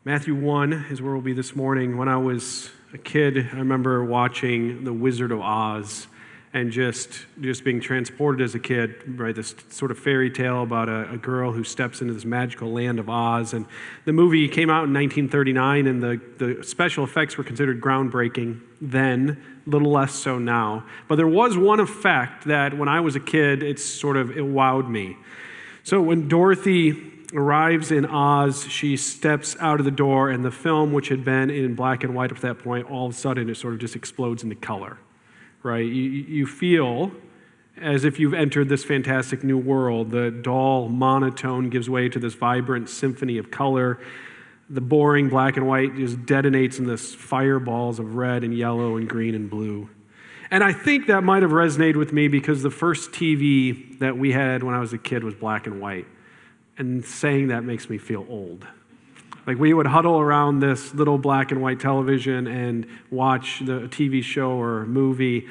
Matthew 1 is where we'll be this morning. When I was a kid, I remember watching The Wizard of Oz and just being transported as a kid, right? This sort of fairy tale about a girl who steps into this magical land of Oz. And the movie came out in 1939, and the special effects were considered groundbreaking then, a little less so now. But there was one effect that when I was a kid, it wowed me. So when Dorothy arrives in Oz, she steps out of the door, and the film, which had been in black and white up to that point, all of a sudden it sort of just explodes into color, right? You feel as if you've entered this fantastic new world. The dull monotone gives way to this vibrant symphony of color. The boring black and white just detonates in this fireballs of red and yellow and green and blue. And I think that might have resonated with me because the first TV that we had when I was a kid was black and white. And saying that makes me feel old. Like we would huddle around this little black and white television and watch the TV show or movie.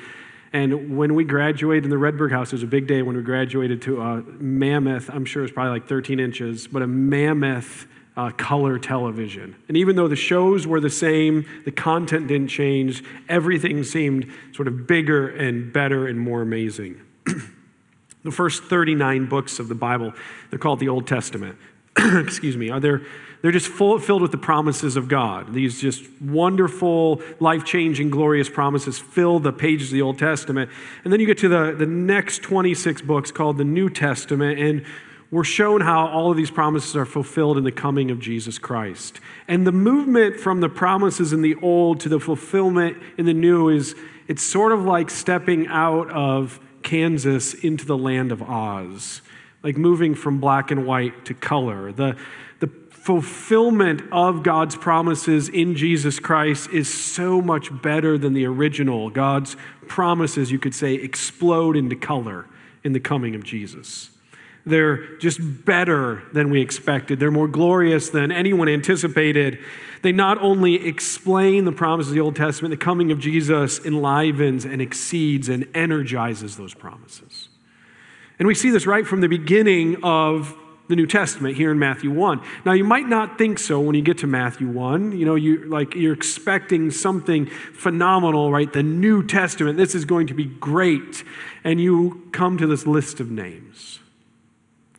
And when we graduated in the Wredberg house, it was a big day when we graduated to a mammoth, I'm sure it was probably like 13 inches, but a mammoth color television. And even though the shows were the same, the content didn't change, everything seemed sort of bigger and better and more amazing. The first 39 books of the Bible, they're called the Old Testament. Excuse me. They're just filled with the promises of God. These just wonderful, life-changing, glorious promises fill the pages of the Old Testament. And then you get to the next 26 books called the New Testament, and we're shown how all of these promises are fulfilled in the coming of Jesus Christ. And the movement from the promises in the Old to the fulfillment in the New it's sort of like stepping out of Kansas into the land of Oz, like moving from black and white to color. The fulfillment of God's promises in Jesus Christ is so much better than the original. God's promises, you could say, explode into color in the coming of Jesus. They're just better than we expected. They're more glorious than anyone anticipated. They not only explain the promises of the Old Testament, the coming of Jesus enlivens and exceeds and energizes those promises. And we see this right from the beginning of the New Testament here in Matthew 1. Now, you might not think so when you get to Matthew 1. You know, you're expecting something phenomenal, right? The New Testament, this is going to be great. And you come to this list of names.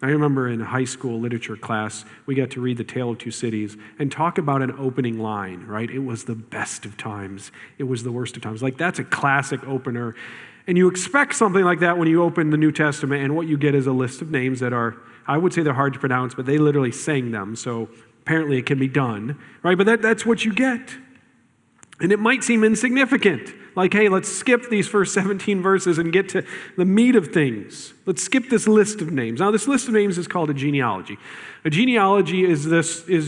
I remember in high school literature class, we got to read The Tale of Two Cities and talk about an opening line, right? It was the best of times. It was the worst of times. Like, that's a classic opener. And you expect something like that when you open the New Testament, and what you get is a list of names that are, I would say they're hard to pronounce, but they literally sang them, so apparently it can be done, right? But that's what you get. And it might seem insignificant. Like, hey, let's skip these first 17 verses and get to the meat of things. Let's skip this list of names. Now, this list of names is called a genealogy. A genealogy is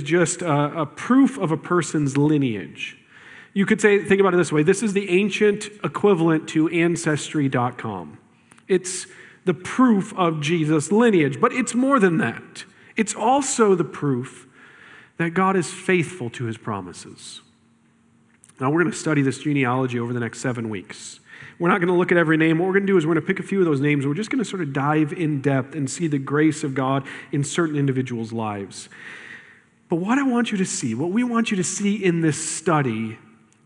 just a proof of a person's lineage. You could think about it this way. This is the ancient equivalent to Ancestry.com. It's the proof of Jesus' lineage, but it's more than that. It's also the proof that God is faithful to his promises. Now, we're going to study this genealogy over the next 7 weeks. We're not going to look at every name. What we're going to do is we're going to pick a few of those names. We're just going to sort of dive in depth and see the grace of God in certain individuals' lives. But what I want you to see, what we want you to see in this study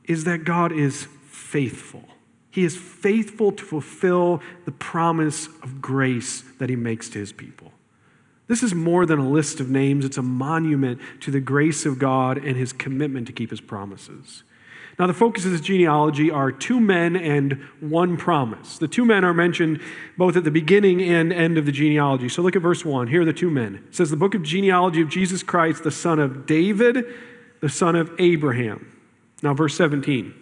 is that God is faithful. He is faithful to fulfill the promise of grace that he makes to his people. This is more than a list of names. It's a monument to the grace of God and his commitment to keep his promises. Now, the focus of this genealogy are 2 men and 1 promise. The 2 men are mentioned both at the beginning and end of the genealogy. So look at verse 1. Here are the 2 men. It says, the book of genealogy of Jesus Christ, the son of David, the son of Abraham. Now, verse 17.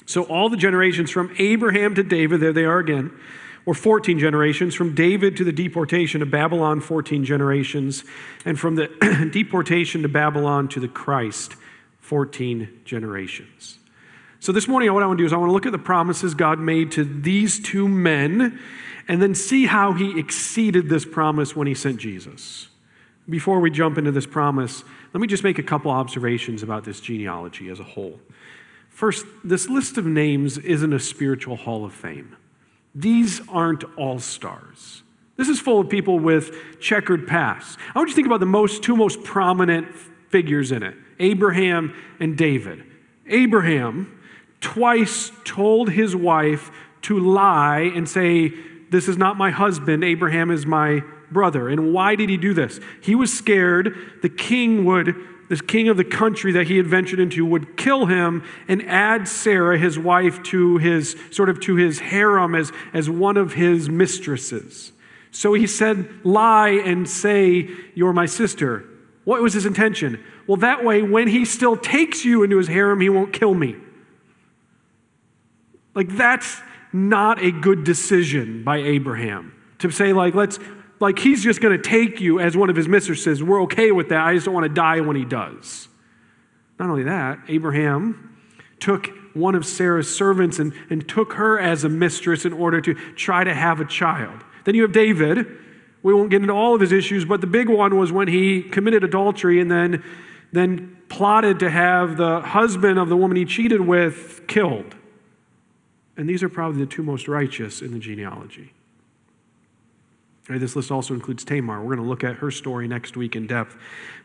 So all the generations from Abraham to David, there they are again, were 14 generations. From David to the deportation to Babylon, 14 generations. And from the deportation to Babylon to the Christ, 14 generations. So this morning, what I want to do is I want to look at the promises God made to these 2 men and then see how he exceeded this promise when he sent Jesus. Before we jump into this promise, let me just make a couple observations about this genealogy as a whole. First, this list of names isn't a spiritual hall of fame. These aren't all-stars. This is full of people with checkered pasts. I want you to think about the 2 most prominent figures in it. Abraham and David. Abraham twice told his wife to lie and say, "This is not my husband, Abraham is my brother." And why did he do this? He was scared the king of the country that he had ventured into would kill him and add Sarah, his wife, to his harem as one of his mistresses. So he said, "Lie and say, 'You're my sister.'" What was his intention? Well, that way, when he still takes you into his harem, he won't kill me. That's not a good decision by Abraham. To say, he's just going to take you as one of his mistresses. We're okay with that. I just don't want to die when he does. Not only that, Abraham took one of Sarah's servants and took her as a mistress in order to try to have a child. Then you have David. We won't get into all of his issues, but the big one was when he committed adultery and then plotted to have the husband of the woman he cheated with killed. And these are probably the two most righteous in the genealogy. This list also includes Tamar. We're going to look at her story next week in depth.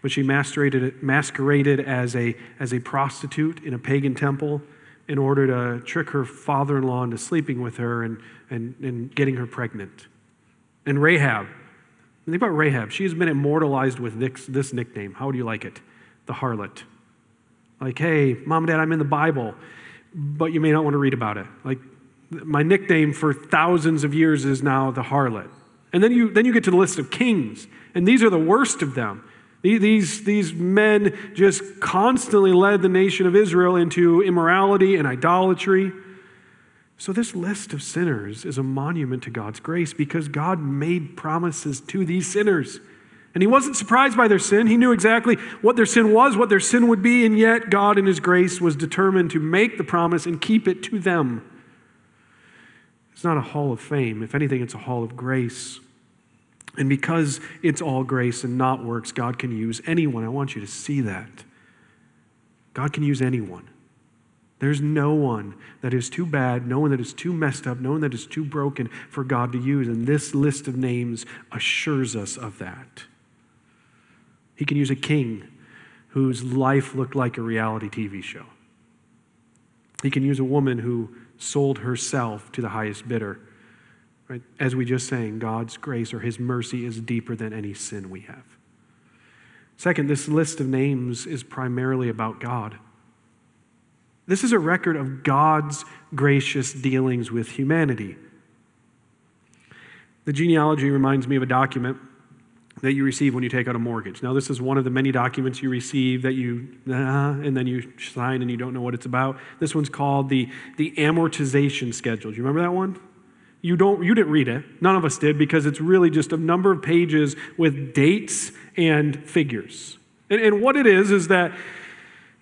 But she masqueraded as a prostitute in a pagan temple in order to trick her father-in-law into sleeping with her and getting her pregnant. And Rahab. Think about Rahab. She has been immortalized with this nickname. How do you like it? The harlot. Hey, Mom and Dad, I'm in the Bible, but you may not want to read about it. My nickname for thousands of years is now the harlot. And then you get to the list of kings, and these are the worst of them. These men just constantly led the nation of Israel into immorality and idolatry. So this list of sinners is a monument to God's grace because God made promises to these sinners. And he wasn't surprised by their sin. He knew exactly what their sin was, what their sin would be, and yet God in his grace was determined to make the promise and keep it to them. It's not a hall of fame. If anything, it's a hall of grace. And because it's all grace and not works, God can use anyone. I want you to see that. God can use anyone. There's no one that is too bad, no one that is too messed up, no one that is too broken for God to use. And this list of names assures us of that. He can use a king whose life looked like a reality TV show. He can use a woman who sold herself to the highest bidder. Right? As we just sang, God's grace or his mercy is deeper than any sin we have. Second, this list of names is primarily about God. This is a record of God's gracious dealings with humanity. The genealogy reminds me of a document that you receive when you take out a mortgage. Now, this is one of the many documents you receive that and then you sign and you don't know what it's about. This one's called the amortization schedule. Do you remember that one? You didn't read it. None of us did because it's really just a number of pages with dates and figures. And what it is that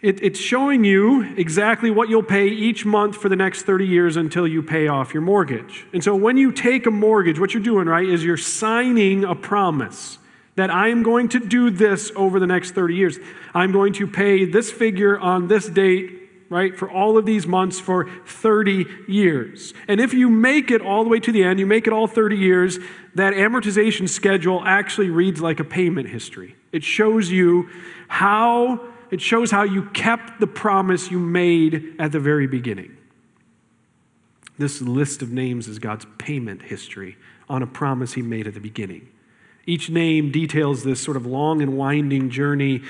it's showing you exactly what you'll pay each month for the next 30 years until you pay off your mortgage. And so when you take a mortgage, what you're doing, right, is you're signing a promise that I am going to do this over the next 30 years. I'm going to pay this figure on this date, right, for all of these months for 30 years. And if you make it all the way to the end, you make it all 30 years, that amortization schedule actually reads like a payment history. It shows how you kept the promise you made at the very beginning. This list of names is God's payment history on a promise he made at the beginning. Each name details this sort of long and winding journey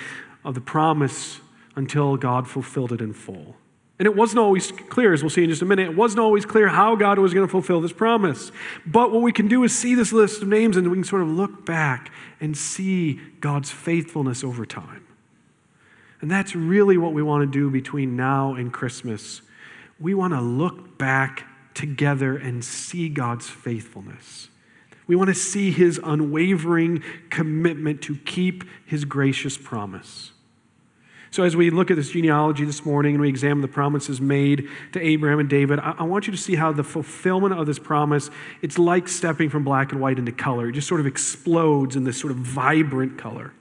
of the promise until God fulfilled it in full. And it wasn't always clear, as we'll see in just a minute, it wasn't always clear how God was going to fulfill this promise. But what we can do is see this list of names and we can sort of look back and see God's faithfulness over time. And that's really what we want to do between now and Christmas. We want to look back together and see God's faithfulness. We want to see his unwavering commitment to keep his gracious promise. So as we look at this genealogy this morning and we examine the promises made to Abraham and David, I want you to see how the fulfillment of this promise, it's like stepping from black and white into color. It just sort of explodes in this sort of vibrant color.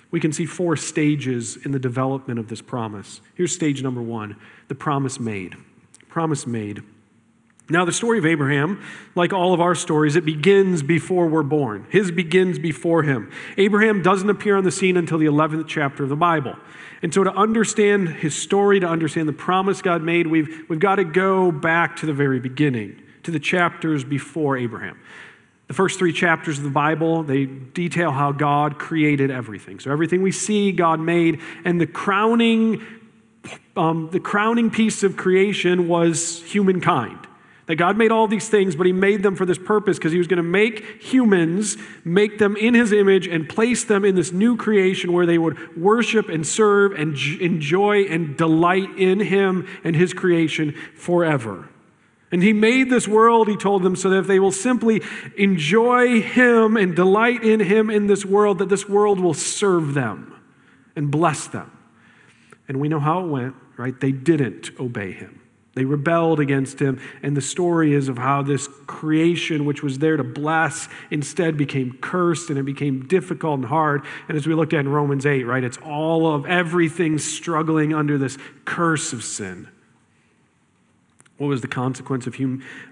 We can see 4 stages in the development of this promise. Here's stage number 1, the promise made. Promise made. Now, the story of Abraham, like all of our stories, it begins before we're born. His begins before him. Abraham doesn't appear on the scene until the 11th chapter of the Bible. And so to understand his story, to understand the promise God made, we've got to go back to the very beginning, to the chapters before Abraham. The first 3 chapters of the Bible, they detail how God created everything. So everything we see, God made, and the crowning piece of creation was humankind. That God made all these things, but he made them for this purpose because he was going to make humans, make them in his image and place them in this new creation where they would worship and serve and enjoy and delight in him and his creation forever. And he made this world, he told them, so that if they will simply enjoy him and delight in him in this world, that this world will serve them and bless them. And we know how it went, right? They didn't obey him. They rebelled against him, and the story is of how this creation, which was there to bless, instead became cursed, and it became difficult and hard. And as we looked at in Romans 8, right, it's all of everything struggling under this curse of sin. What was the consequence of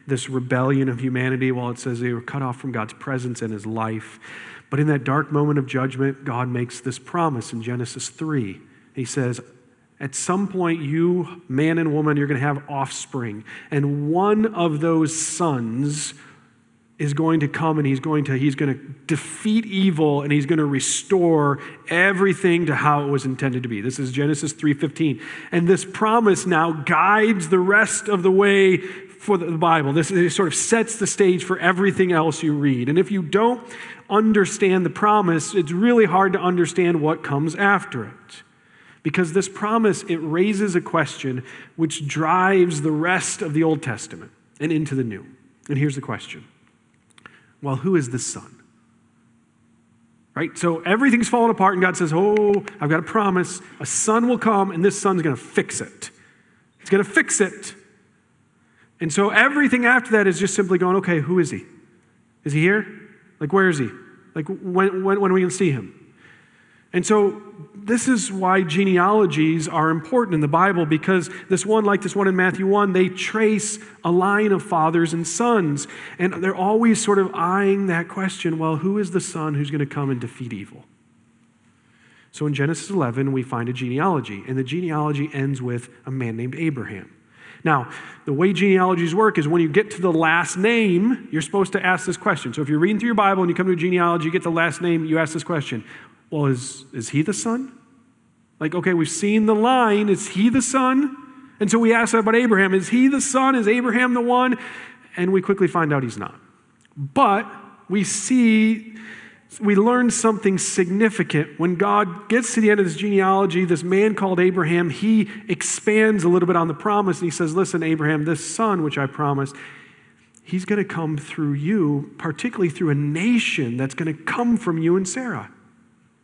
this rebellion of humanity? Well, it says they were cut off from God's presence and his life. But in that dark moment of judgment, God makes this promise in Genesis 3. He says, at some point, you, man and woman, you're going to have offspring. And one of those sons is going to come and he's going to defeat evil and he's going to restore everything to how it was intended to be. This is Genesis 3:15. And this promise now guides the rest of the way for the Bible. This sort of sets the stage for everything else you read. And if you don't understand the promise, it's really hard to understand what comes after it. Because this promise, it raises a question which drives the rest of the Old Testament and into the New. And here's the question. Well, who is this son? Right? So everything's falling apart and God says, oh, I've got a promise. A son will come and this son's going to fix it. He's going to fix it. And so everything after that is just simply going, okay, who is he? Is he here? Like, where is he? Like, when are we going to see him? And so this is why genealogies are important in the Bible, because this one in Matthew 1, they trace a line of fathers and sons. And they're always sort of eyeing that question, well, who is the son who's going to come and defeat evil? So in Genesis 11, we find a genealogy, and the genealogy ends with a man named Abraham. Now, the way genealogies work is when you get to the last name, you're supposed to ask this question. So if you're reading through your Bible and you come to a genealogy, you get the last name, you ask this question. Well, is he the son? Like, okay, we've seen the line. Is he the son? And so we ask that about Abraham. Is he the son? Is Abraham the one? And we quickly find out he's not. But we learn something significant. When God gets to the end of this genealogy, this man called Abraham, he expands a little bit on the promise. And he says, listen, Abraham, this son which I promised, he's going to come through you, particularly through a nation that's going to come from you and Sarah.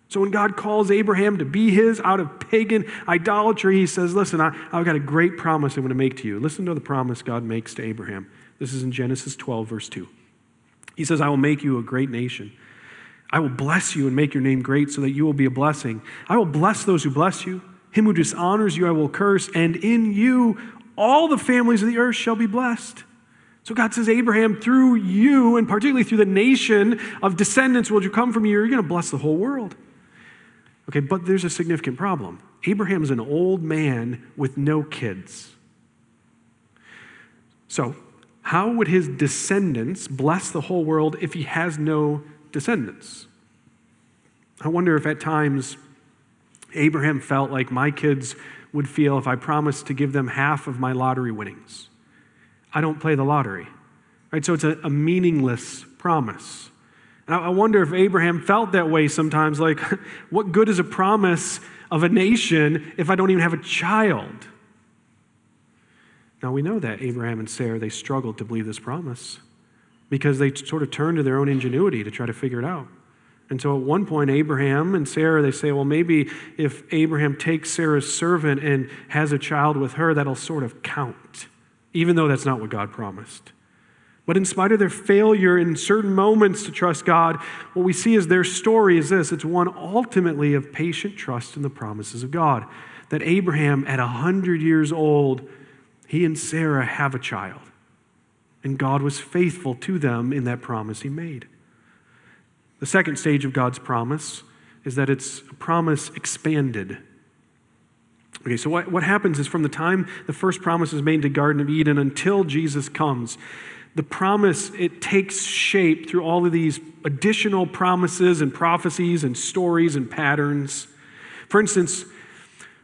So when God calls Abraham to be his out of pagan idolatry, he says, listen, I've got a great promise I'm going to make to you. Listen to the promise God makes to Abraham. This is in Genesis 12, verse 2. He says, I will make you a great nation. I will bless you and make your name great so that you will be a blessing. I will bless those who bless you. Him who dishonors you I will curse. And in you all the families of the earth shall be blessed. So God says, Abraham, through you, and particularly through the nation of descendants which will come from you, you're going to bless the whole world. Okay, but there's a significant problem. Abraham's an old man with no kids. So, how would his descendants bless the whole world if he has no descendants? I wonder if at times Abraham felt like my kids would feel if I promised to give them half of my lottery winnings. I don't play the lottery, right? So it's a meaningless promise. I wonder if Abraham felt that way sometimes, like, what good is a promise of a nation if I don't even have a child? Now, we know that Abraham and Sarah, they struggled to believe this promise because they sort of turned to their own ingenuity to try to figure it out. And so at one point, Abraham and Sarah, they say, well, maybe if Abraham takes Sarah's servant and has a child with her, that'll sort of count, even though that's not what God promised. But in spite of their failure in certain moments to trust God, what we see is their story is this. It's one ultimately of patient trust in the promises of God. That Abraham, at 100 years old, he and Sarah have a child. And God was faithful to them in that promise he made. The second stage of God's promise is that it's a promise expanded. Okay, so what happens is from the time the first promise is made in the Garden of Eden until Jesus comes, the promise, it takes shape through all of these additional promises and prophecies and stories and patterns. For instance,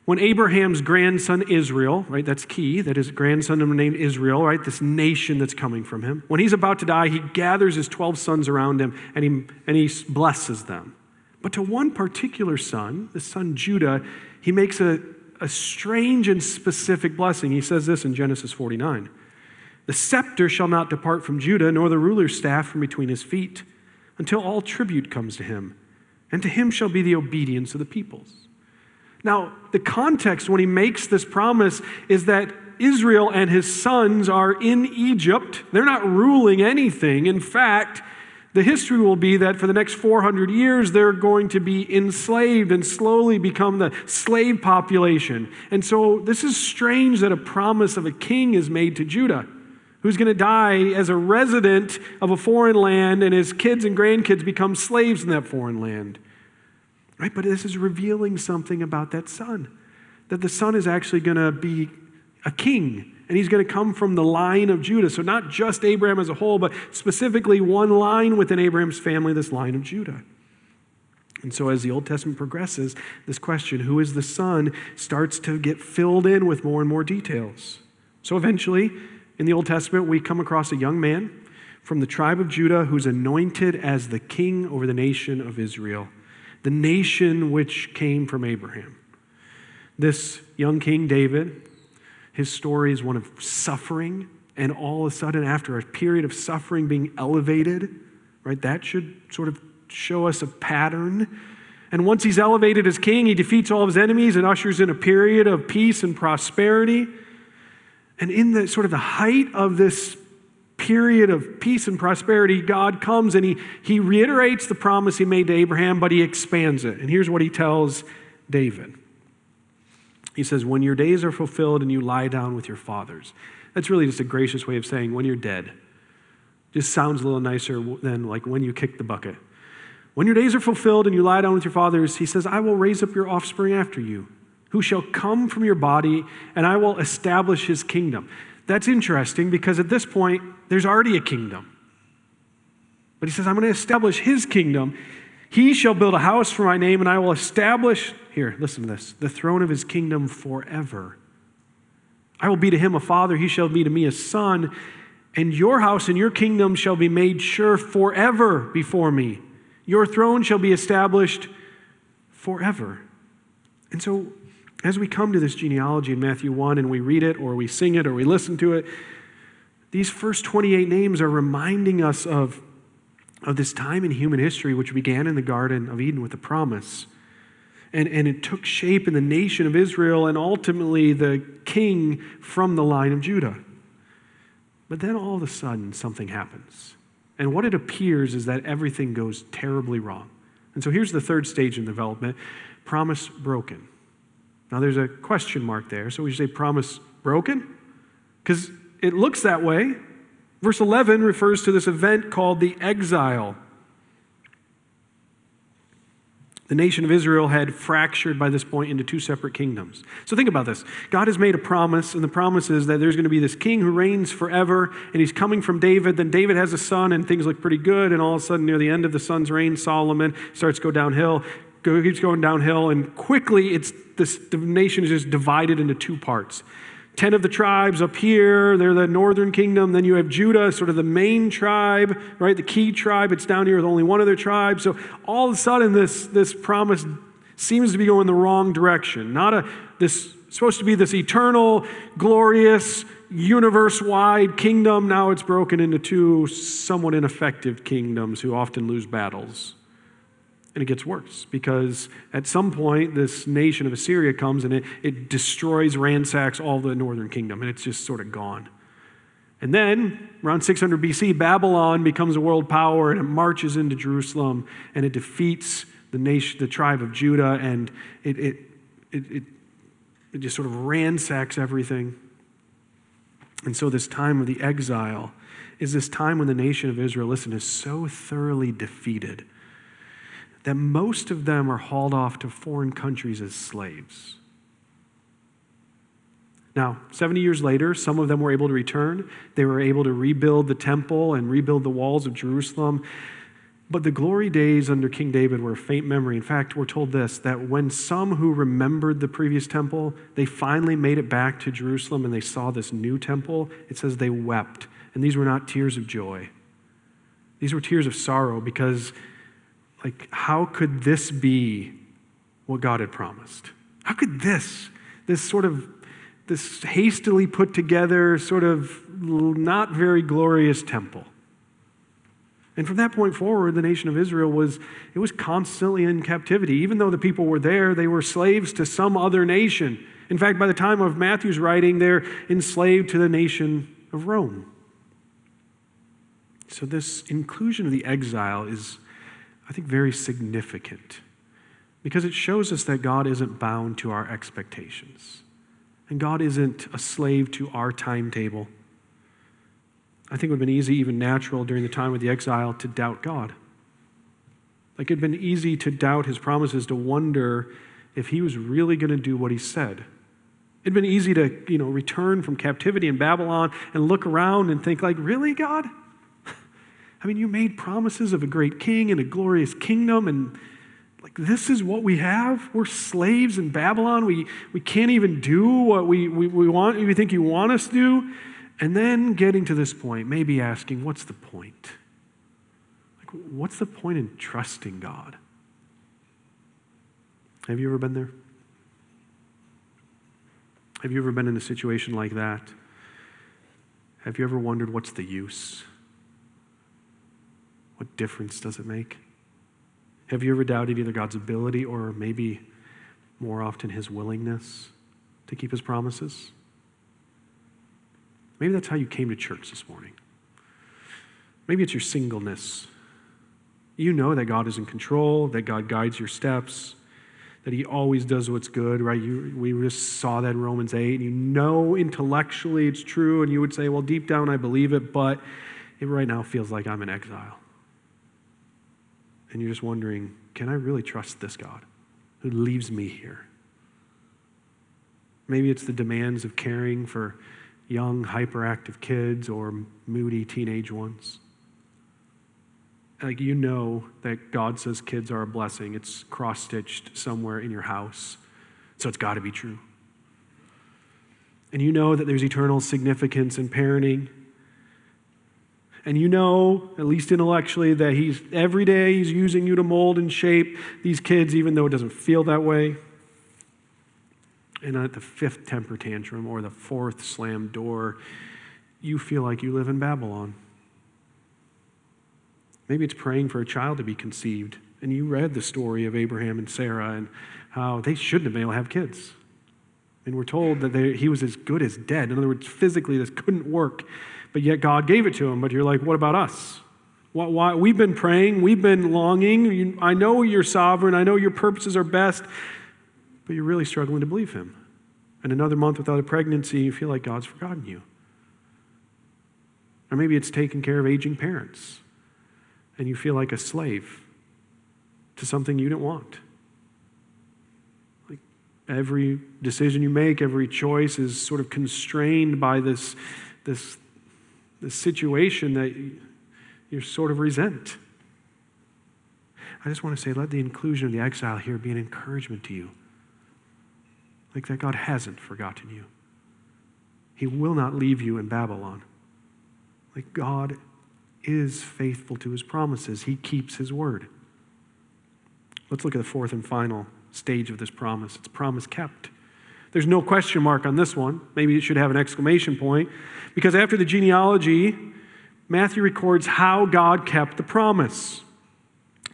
when Abraham's grandson Israel, right, that's key, that his grandson named Israel, right, this nation that's coming from him, when he's about to die, he gathers his 12 sons around him and he blesses them. But to one particular son, the son Judah, he makes a strange and specific blessing. He says this in Genesis 49. The scepter shall not depart from Judah, nor the ruler's staff from between his feet, until all tribute comes to him, and to him shall be the obedience of the peoples. Now, the context when he makes this promise is that Israel and his sons are in Egypt. They're not ruling anything. In fact, the history will be that for the next 400 years, they're going to be enslaved and slowly become the slave population. And so this is strange that a promise of a king is made to Judah, who's going to die as a resident of a foreign land, and his kids and grandkids become slaves in that foreign land. Right? But this is revealing something about that son, that the son is actually going to be a king, and he's going to come from the line of Judah. So not just Abraham as a whole, but specifically one line within Abraham's family, this line of Judah. And so as the Old Testament progresses, this question, who is the son, starts to get filled in with more and more details. So eventually, in the Old Testament, we come across a young man from the tribe of Judah who's anointed as the king over the nation of Israel, the nation which came from Abraham. This young king, David, his story is one of suffering, and all of a sudden, after a period of suffering, being elevated, right? That should sort of show us a pattern. And once he's elevated as king, he defeats all of his enemies and ushers in a period of peace and prosperity. And in the sort of the height of this period of peace and prosperity, God comes and he reiterates the promise he made to Abraham, but he expands it. And here's what he tells David. He says, when your days are fulfilled and you lie down with your fathers. That's really just a gracious way of saying when you're dead. Just sounds a little nicer than like when you kick the bucket. When your days are fulfilled and you lie down with your fathers, he says, I will raise up your offspring after you, who shall come from your body, and I will establish his kingdom. That's interesting because at this point, there's already a kingdom. But he says, I'm going to establish his kingdom. He shall build a house for my name, and I will establish, here, listen to this, the throne of his kingdom forever. I will be to him a father, he shall be to me a son, and your house and your kingdom shall be made sure forever before me. Your throne shall be established forever. And so, as we come to this genealogy in Matthew 1 and we read it or we sing it or we listen to it, these first 28 names are reminding us of this time in human history which began in the Garden of Eden with a promise. And it took shape in the nation of Israel and ultimately the king from the line of Judah. But then all of a sudden something happens. And what it appears is that everything goes terribly wrong. And so here's the third stage in development, promise broken. Now there's a question mark there, so we should say promise broken? Because it looks that way. Verse 11 refers to this event called the exile. The nation of Israel had fractured by this point into two separate kingdoms. So think about this. God has made a promise, and the promise is that there's going to be this king who reigns forever, and he's coming from David. Then David has a son, and things look pretty good, and all of a sudden, near the end of the son's reign, Solomon starts to go downhill, keeps going downhill, and quickly the nation is just divided into two parts. 10 of the tribes up here, they're the northern kingdom. Then you have Judah, sort of the main tribe, right? The key tribe. It's down here with only one other tribe. So all of a sudden, this promise seems to be going the wrong direction. Supposed to be this eternal, glorious, universe-wide kingdom. Now it's broken into two somewhat ineffective kingdoms who often lose battles. And it gets worse because at some point this nation of Assyria comes and it destroys, ransacks all the northern kingdom, and it's just sort of gone. And then around 600 BC, Babylon becomes a world power and it marches into Jerusalem and it defeats the tribe of Judah, and it just sort of ransacks everything. And so this time of the exile is this time when the nation of Israel, listen, is so thoroughly defeated that most of them are hauled off to foreign countries as slaves. Now, 70 years later, some of them were able to return. They were able to rebuild the temple and rebuild the walls of Jerusalem. But the glory days under King David were a faint memory. In fact, we're told this, that when some who remembered the previous temple, they finally made it back to Jerusalem and they saw this new temple, it says they wept. And these were not tears of joy. These were tears of sorrow because, how could this be what God had promised? How could this hastily put together, sort of not very glorious temple? And from that point forward, the nation of Israel was constantly in captivity. Even though the people were there, they were slaves to some other nation. In fact, by the time of Matthew's writing, they're enslaved to the nation of Rome. So this inclusion of the exile is, I think, very significant because it shows us that God isn't bound to our expectations. And God isn't a slave to our timetable. I think it would have been easy, even natural, during the time of the exile to doubt God. It had been easy to doubt his promises, to wonder if he was really going to do what he said. It'd been easy to, return from captivity in Babylon and look around and think really, God? You made promises of a great king and a glorious kingdom, and this is what we have? We're slaves in Babylon. We can't even do what we want, we think you want us to do. And then getting to this point, maybe asking, what's the point? What's the point in trusting God? Have you ever been there? Have you ever been in a situation like that? Have you ever wondered what's the use? What difference does it make? Have you ever doubted either God's ability or maybe more often his willingness to keep his promises? Maybe that's how you came to church this morning. Maybe it's your singleness. You know that God is in control, that God guides your steps, that he always does what's good, right? We just saw that in Romans 8, and you know intellectually it's true, and you would say, well, deep down I believe it, but it right now feels like I'm in exile. And you're just wondering, can I really trust this God who leaves me here? Maybe it's the demands of caring for young, hyperactive kids or moody teenage ones. You know that God says kids are a blessing. It's cross-stitched somewhere in your house, so it's got to be true. And you know that there's eternal significance in parenting. And you know, at least intellectually, that every day he's using you to mold and shape these kids, even though it doesn't feel that way. And at the fifth temper tantrum or the fourth slammed door, you feel like you live in Babylon. Maybe it's praying for a child to be conceived. And you read the story of Abraham and Sarah and how they shouldn't have been able to have kids. And we're told that he was as good as dead. In other words, physically this couldn't work. But yet God gave it to him. But you're like, what about us? Why? We've been praying. We've been longing. I know you're sovereign. I know your purposes are best. But you're really struggling to believe him. And another month without a pregnancy, you feel like God's forgotten you. Or maybe it's taking care of aging parents. And you feel like a slave to something you didn't want. Every decision you make, every choice is sort of constrained by this situation that you sort of resent. I just want to say, let the inclusion of the exile here be an encouragement to you. That God hasn't forgotten you. He will not leave you in Babylon. God is faithful to his promises. He keeps his word. Let's look at the fourth and final stage of this promise. It's promise kept. There's no question mark on this one. Maybe it should have an exclamation point, because after the genealogy, Matthew records how God kept the promise.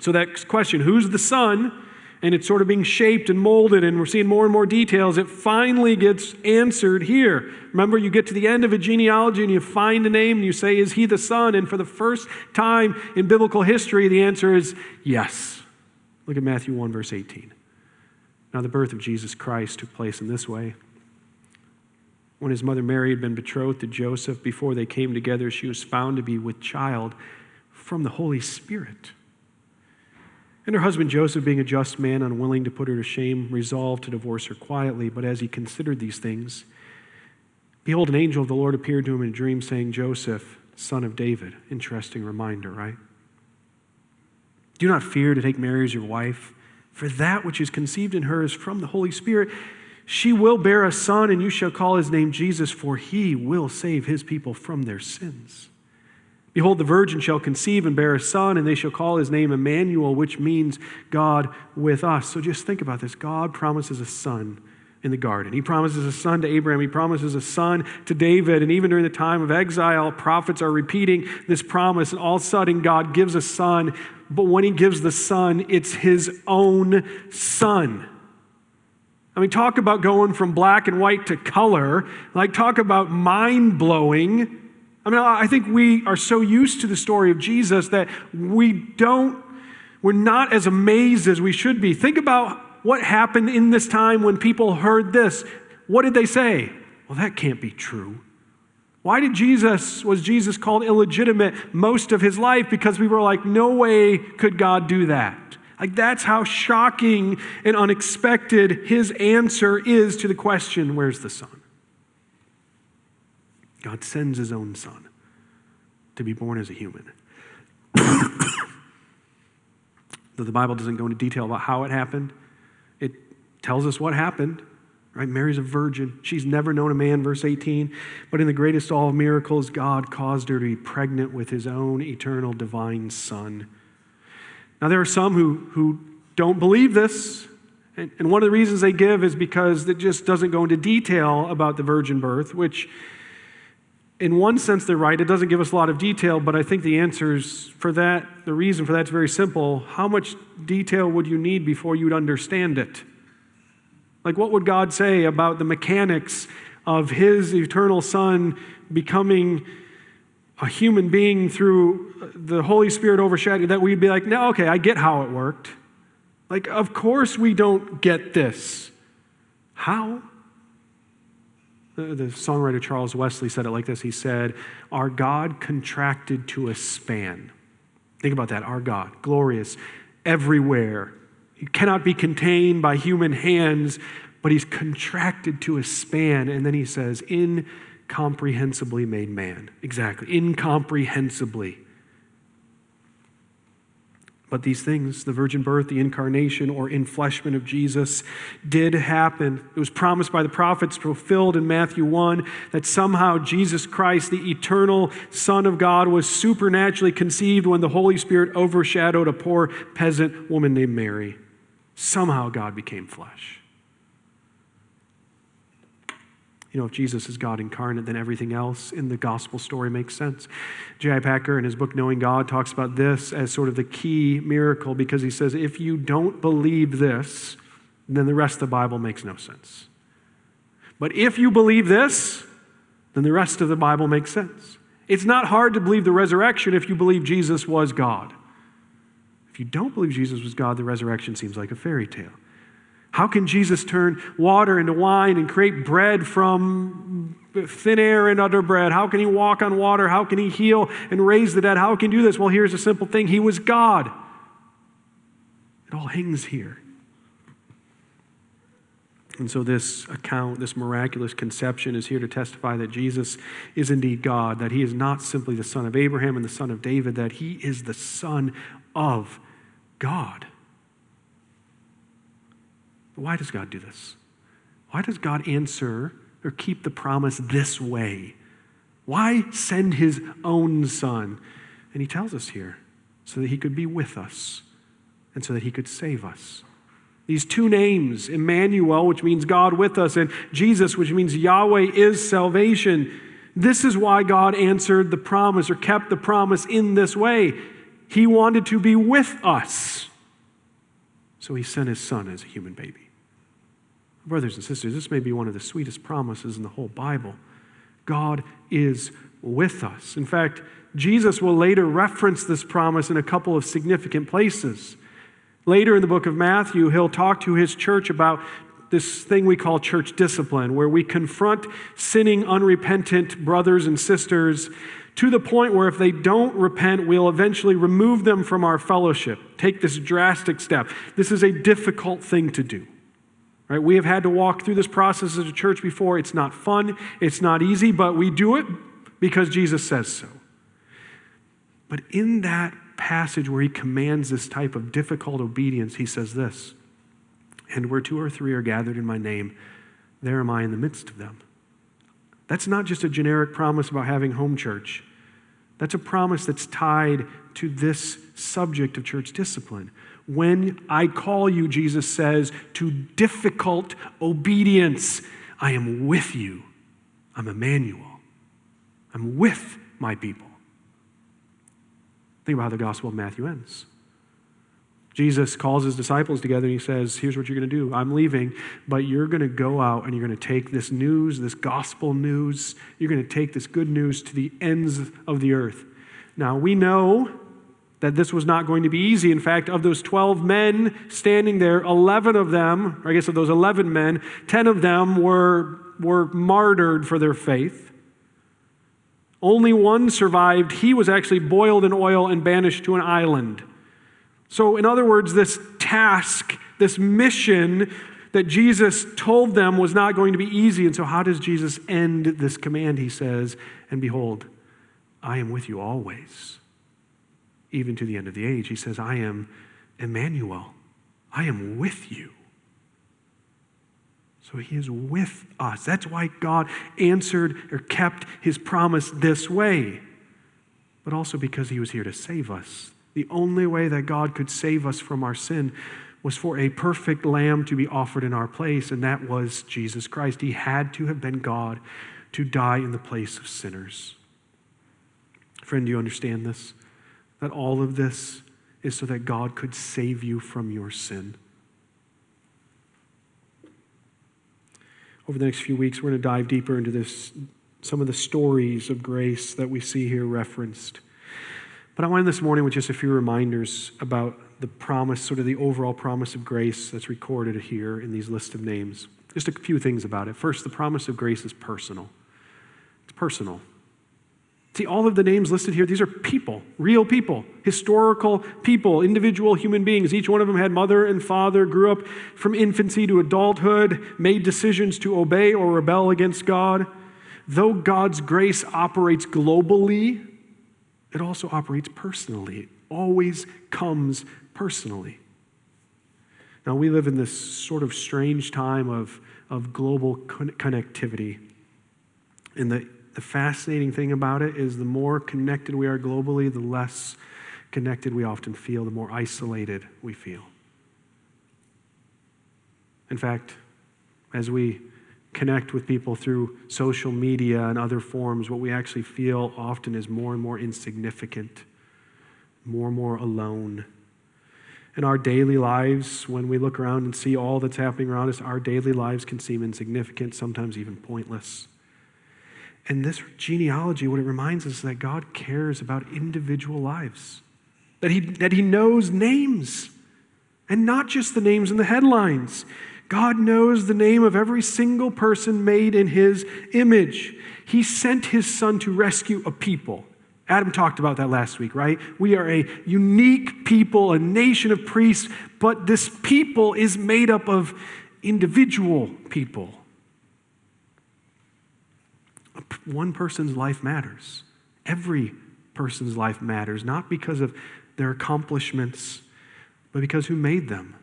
So that question, who's the son? And it's sort of being shaped and molded, and we're seeing more and more details. It finally gets answered here. Remember, you get to the end of a genealogy and you find a name and you say, is he the son? And for the first time in biblical history, the answer is yes. Look at Matthew 1, verse 18. Now, the birth of Jesus Christ took place in this way. When his mother Mary had been betrothed to Joseph, before they came together, she was found to be with child from the Holy Spirit. And her husband Joseph, being a just man, unwilling to put her to shame, resolved to divorce her quietly. But as he considered these things, behold, an angel of the Lord appeared to him in a dream, saying, Joseph, son of David. Interesting reminder, right? Do not fear to take Mary as your wife, for that which is conceived in her is from the Holy Spirit. She will bear a son, and you shall call his name Jesus, for he will save his people from their sins. Behold, the virgin shall conceive and bear a son, and they shall call his name Emmanuel, which means God with us. So just think about this. God promises a son in the garden. He promises a son to Abraham. He promises a son to David. And even during the time of exile, prophets are repeating this promise. And all of a sudden, God gives a son. But when he gives the son, it's his own son. I mean, talk about going from black and white to color. Like, talk about mind-blowing. I mean, I think we are so used to the story of Jesus that we're not as amazed as we should be. Think about what happened in this time when people heard this. What did they say? Well, that can't be true. Why was Jesus called illegitimate most of his life? Because we were like, no way could God do that. Like, that's how shocking and unexpected his answer is to the question, where's the son? God sends his own son to be born as a human. Though the Bible doesn't go into detail about how it happened, it tells us what happened, right? Mary's a virgin. She's never known a man, verse 18. But in the greatest of all miracles, God caused her to be pregnant with his own eternal divine son. Now, there are some who don't believe this. And one of the reasons they give is because it just doesn't go into detail about the virgin birth, which in one sense they're right. It doesn't give us a lot of detail, but I think the answers for that, the reason for that is very simple. How much detail would you need before you'd understand it? Like, what would God say about the mechanics of his eternal son becoming a human being through the Holy Spirit overshadowing, that we'd be like, no, okay, I get how it worked. Like, of course we don't get this. How? The songwriter Charles Wesley said it like this. He said, our God contracted to a span. Think about that. Our God, glorious, everywhere. He cannot be contained by human hands, but he's contracted to a span. And then he says, incomprehensibly made man. Exactly, incomprehensibly. But these things, the virgin birth, the incarnation or enfleshment of Jesus, did happen. It was promised by the prophets, fulfilled in Matthew 1, that somehow Jesus Christ, the eternal Son of God, was supernaturally conceived when the Holy Spirit overshadowed a poor peasant woman named Mary. Somehow God became flesh. You know, if Jesus is God incarnate, then everything else in the gospel story makes sense. J.I. Packer, in his book, Knowing God, talks about this as sort of the key miracle, because he says, if you don't believe this, then the rest of the Bible makes no sense. But if you believe this, then the rest of the Bible makes sense. It's not hard to believe the resurrection if you believe Jesus was God. If you don't believe Jesus was God, the resurrection seems like a fairy tale. How can Jesus turn water into wine and create bread from thin air and other bread? How can he walk on water? How can he heal and raise the dead? How can he do this? Well, here's a simple thing. He was God. It all hangs here. And so this account, this miraculous conception is here to testify that Jesus is indeed God, that he is not simply the son of Abraham and the son of David, that he is the Son of God. But why does God do this? Why does God answer or keep the promise this way? Why send his own son? And he tells us here, so that he could be with us and so that he could save us. These two names, Emmanuel, which means God with us, and Jesus, which means Yahweh is salvation. This is why God answered the promise or kept the promise in this way. He wanted to be with us. So he sent his son as a human baby. Brothers and sisters, this may be one of the sweetest promises in the whole Bible. God is with us. In fact, Jesus will later reference this promise in a couple of significant places. Later in the book of Matthew, he'll talk to his church about this thing we call church discipline, where we confront sinning, unrepentant brothers and sisters to the point where if they don't repent, we'll eventually remove them from our fellowship. Take this drastic step. This is a difficult thing to do. Right? We have had to walk through this process as a church before. It's not fun. It's not easy, but we do it because Jesus says so. But in that passage where he commands this type of difficult obedience, he says this, "And where 2 or 3 are gathered in my name, there am I in the midst of them." That's not just a generic promise about having home church. That's a promise that's tied to this subject of church discipline. When I call you, Jesus says, to difficult obedience, I am with you. I'm Emmanuel. I'm with my people. Think about how the Gospel of Matthew ends. Jesus calls his disciples together and he says, here's what you're going to do. I'm leaving, but you're going to go out and you're going to take this news, this gospel news, you're going to take this good news to the ends of the earth. Now, we know that this was not going to be easy. In fact, of those 12 men standing there, 11 of them, or I guess of those 11 men, 10 of them were martyred for their faith. Only one survived. He was actually boiled in oil and banished to an island. So in other words, this task, this mission that Jesus told them was not going to be easy. And so how does Jesus end this command? He says, "And behold, I am with you always, even to the end of the age." He says, I am Emmanuel. I am with you. So he is with us. That's why God answered or kept his promise this way, but also because he was here to save us. The only way that God could save us from our sin was for a perfect lamb to be offered in our place, and that was Jesus Christ. He had to have been God to die in the place of sinners. Friend, do you understand this? That all of this is so that God could save you from your sin. Over the next few weeks, we're going to dive deeper into some of the stories of grace that we see here referenced. But I wanted this morning with just a few reminders about the promise, sort of the overall promise of grace that's recorded here in these list of names. Just a few things about it. First, the promise of grace is personal. It's personal. See, all of the names listed here, these are people, real people, historical people, individual human beings. Each one of them had mother and father, grew up from infancy to adulthood, made decisions to obey or rebel against God. Though God's grace operates globally, it also operates personally. It always comes personally. Now, we live in this sort of strange time of global connectivity. And the fascinating thing about it is the more connected we are globally, the less connected we often feel, the more isolated we feel. In fact, as we connect with people through social media and other forms, what we actually feel often is more and more insignificant, more and more alone. In our daily lives, when we look around and see all that's happening around us, our daily lives can seem insignificant, sometimes even pointless. And this genealogy, what it reminds us is that God cares about individual lives, that he knows names, and not just the names in the headlines. God knows the name of every single person made in his image. He sent his son to rescue a people. Adam talked about that last week, right? We are a unique people, a nation of priests, but this people is made up of individual people. One person's life matters. Every person's life matters, not because of their accomplishments, but because who made them.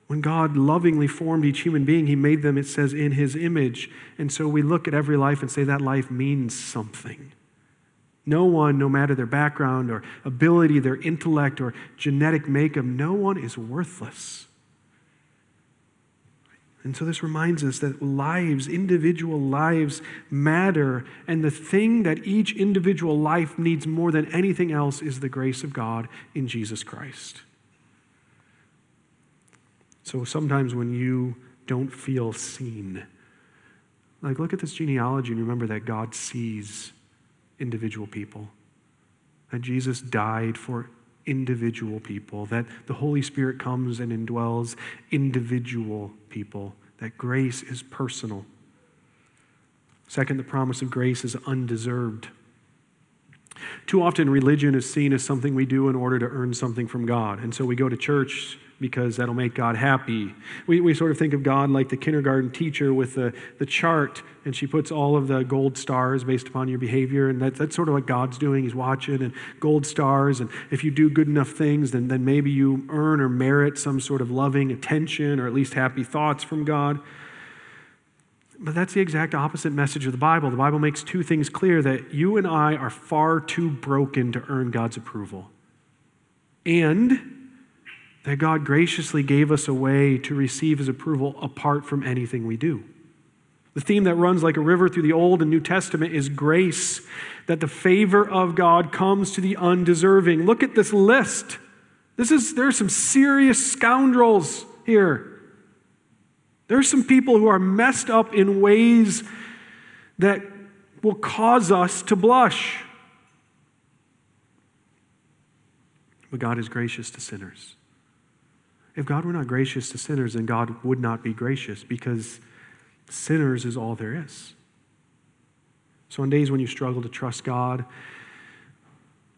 When God lovingly formed each human being, he made them, it says, in his image. And so we look at every life and say that life means something. No one, no matter their background or ability, their intellect or genetic makeup, no one is worthless. And so this reminds us that lives, individual lives matter, and the thing that each individual life needs more than anything else is the grace of God in Jesus Christ. So sometimes when you don't feel seen, like look at this genealogy and remember that God sees individual people, that Jesus died for individual people, that the Holy Spirit comes and indwells individual people, that grace is personal. Second, the promise of grace is undeserved. Too often, religion is seen as something we do in order to earn something from God. And so we go to church because that'll make God happy. We sort of think of God like the kindergarten teacher with the chart, and she puts all of the gold stars based upon your behavior, and that's sort of what God's doing. He's watching, and gold stars, and if you do good enough things, then maybe you earn or merit some sort of loving attention or at least happy thoughts from God. But that's the exact opposite message of the Bible. The Bible makes two things clear: that you and I are far too broken to earn God's approval, and that God graciously gave us a way to receive his approval apart from anything we do. The theme that runs like a river through the Old and New Testament is grace, that the favor of God comes to the undeserving. Look at this list. There are some serious scoundrels here. There are some people who are messed up in ways that will cause us to blush. But God is gracious to sinners. If God were not gracious to sinners, then God would not be gracious, because sinners is all there is. So on days when you struggle to trust God,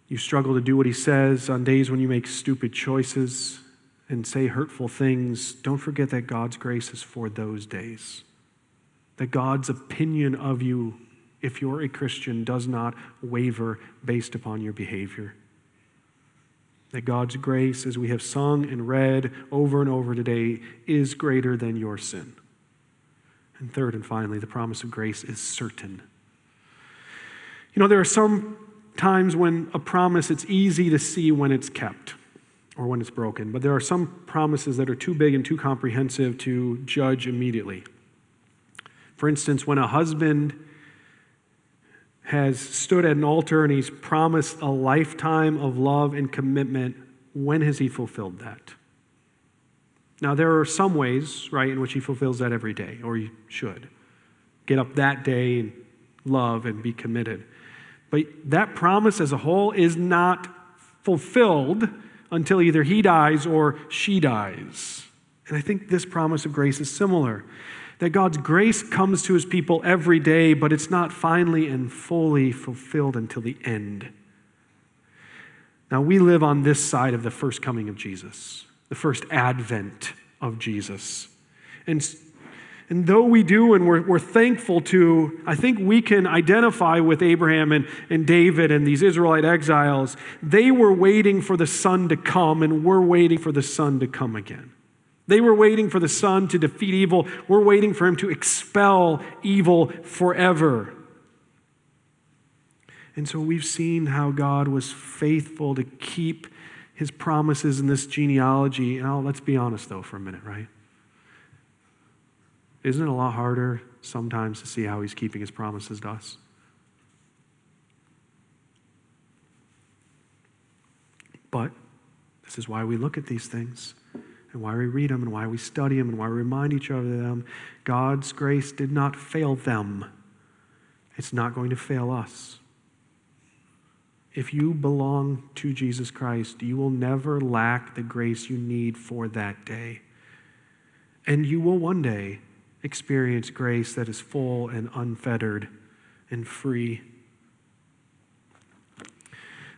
you struggle to do what he says, on days when you make stupid choices and say hurtful things, don't forget that God's grace is for those days. That God's opinion of you, if you're a Christian, does not waver based upon your behavior. That God's grace, as we have sung and read over and over today, is greater than your sin. And third and finally, the promise of grace is certain. You know, there are some times when a promise, it's easy to see when it's kept or when it's broken. But there are some promises that are too big and too comprehensive to judge immediately. For instance, when a husband has stood at an altar and he's promised a lifetime of love and commitment, when has he fulfilled that? Now, there are some ways, right, in which he fulfills that every day, or he should. Get up that day and love and be committed. But that promise as a whole is not fulfilled until either he dies or she dies. And I think this promise of grace is similar. That God's grace comes to his people every day, but it's not finally and fully fulfilled until the end. Now, we live on this side of the first coming of Jesus, the first advent of Jesus. And though we do, and we're thankful to, I think we can identify with Abraham and David and these Israelite exiles. They were waiting for the Son to come, and we're waiting for the Son to come again. They were waiting for the Son to defeat evil. We're waiting for him to expel evil forever. And so we've seen how God was faithful to keep his promises in this genealogy. And let's be honest, though, for a minute, right? Isn't it a lot harder sometimes to see how he's keeping his promises to us? But this is why we look at these things, and why we read them, and why we study them, and why we remind each other of them. God's grace did not fail them. It's not going to fail us. If you belong to Jesus Christ, you will never lack the grace you need for that day. And you will one day experience grace that is full and unfettered and free.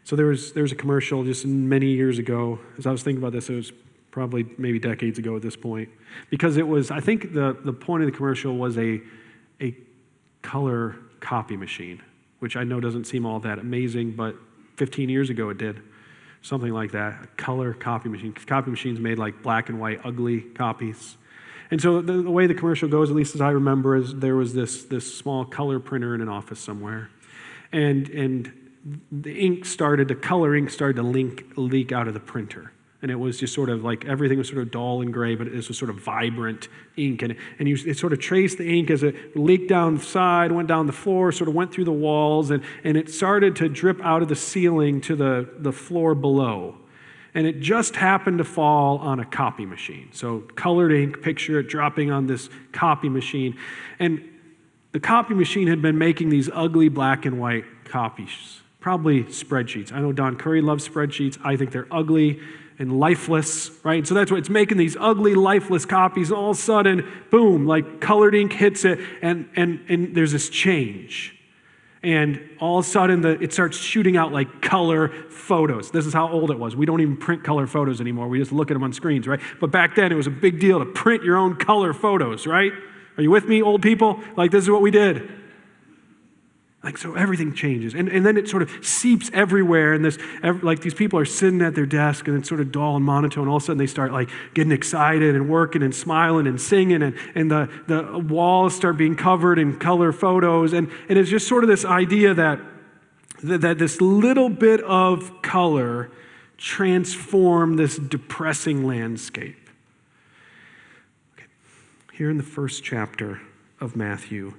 So there was a commercial just many years ago. As I was thinking about this, it was probably maybe decades ago at this point. Because it was, I think the point of the commercial was a color copy machine, which I know doesn't seem all that amazing, but 15 years ago it did. Something like that, a color copy machine. Copy machines made like black and white, ugly copies. And so the way the commercial goes, at least as I remember, is there was this small color printer in an office somewhere. And the color ink started to leak out of the printer. And it was just sort of like everything was sort of dull and gray, but it was sort of vibrant ink. And it sort of traced the ink as it leaked down the side, went down the floor, sort of went through the walls, and it started to drip out of the ceiling to the floor below. And it just happened to fall on a copy machine. So colored ink, picture it dropping on this copy machine. And the copy machine had been making these ugly black and white copies, probably spreadsheets. I know Don Curry loves spreadsheets. I think they're ugly. and lifeless, right? And so that's what it's making, these ugly, lifeless copies. All of a sudden, boom, like colored ink hits it, and there's this change. And all of a sudden, it starts shooting out like color photos. This is how old it was. We don't even print color photos anymore. We just look at them on screens, right? But back then, it was a big deal to print your own color photos, right? Are you with me, old people? Like, this is what we did. Like, so everything changes. And then it sort of seeps everywhere. And like these people are sitting at their desk and it's sort of dull and monotone. All of a sudden they start like getting excited and working and smiling and singing. And the walls start being covered in color photos. And it's just sort of this idea that this little bit of color transformed this depressing landscape. Okay. Here in the first chapter of Matthew,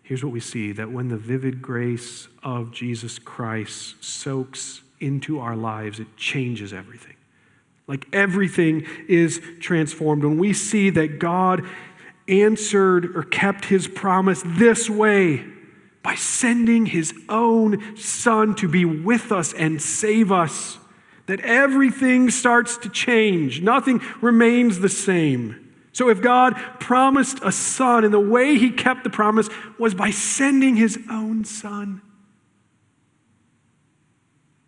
here's what we see, that when the vivid grace of Jesus Christ soaks into our lives, it changes everything. Like everything is transformed. When we see that God answered or kept his promise this way by sending his own Son to be with us and save us, that everything starts to change. Nothing remains the same. So if God promised a son, and the way he kept the promise was by sending his own Son,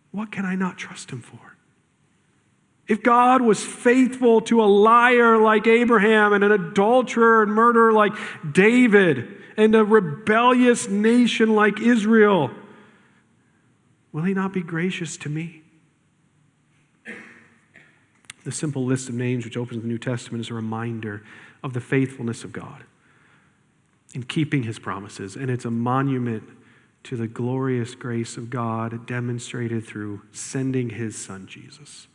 what can I not trust him for? If God was faithful to a liar like Abraham and an adulterer and murderer like David and a rebellious nation like Israel, will he not be gracious to me? The simple list of names which opens the New Testament is a reminder of the faithfulness of God in keeping his promises. And it's a monument to the glorious grace of God demonstrated through sending his Son, Jesus.